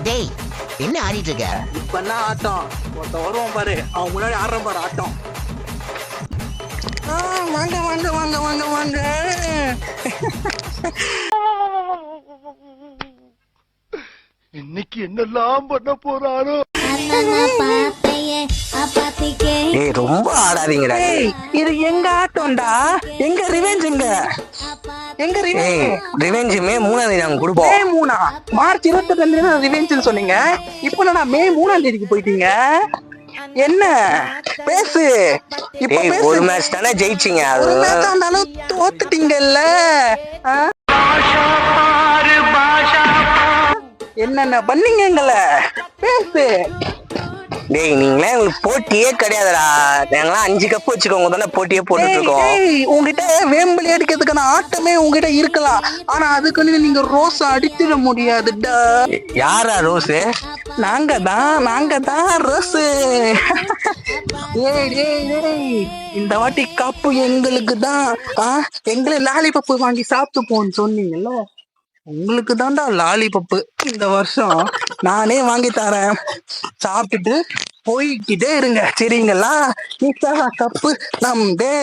டேய், என்ன ஆடிட்டு இருக்க? இப்ப என்ன ஆட்டம்? ஒருத்த வருவான் பாரு, அவன் முன்னாடி ஆடுற பாரு ஆட்டம். வாங்க வாங்க வாங்க வாங்க வாங்க. இன்னைக்கு என்னெல்லாம் பண்ண போறாரோ. டேய், ரொம்ப ஆடாதீங்கடா. இது எங்க ஆட்டம்டா. எங்க ரிவெஞ்சுங்க? எங்க ரிவெஞ்ச் மே 3ஆம் தேதி நாங்க கொடுப்போம். மே 3 மார்ச் 22 ரிவெஞ்சுன்னு சொன்னீங்க. இப்போ நான் மே 3ஆம் தேதிக்கு போயிட்டீங்க. என்ன பேசு இப்போ? ஒரு மேட்ச் தானே ஜெயிச்சிங்க. ஒரு மேட்ச் ஆனாலும் தோத்துட்டீங்கல்ல. என்னென்ன பண்ணீங்கங்கள பேசு. டேய், நீங்களே உங்களுக்கு போட்டியே கிடையாதுடா. நாங்களாம் 5 கப் வச்சுக்கோங்க தானே போட்டியே போட்டுட்டு இருக்கோம். உங்ககிட்ட வேம்பலி அடிக்கிறதுக்கான ஆட்டமே உங்ககிட்ட இருக்கலாம். ஆனா அதுக்குன்னு நீங்க ரோஸ் அடிச்சிட முடியாதுடா. யாரா ரோஸ்? நாங்க தான் ரோஸ். இந்த வாட்டி கப்பு எங்களுக்கு தான். எங்களை லாலிபப்பு வாங்கி சாப்பிட்டு போன்னு சொன்னீங்கல்ல, உங்களுக்கு தான்டா லாலிபப்பு இந்த வருஷம் நானே வாங்கி தரேன். சாப்பிட்டுட்டு போய்கிட்டே இருங்க, சரிங்களா? கப்பு நம்பே.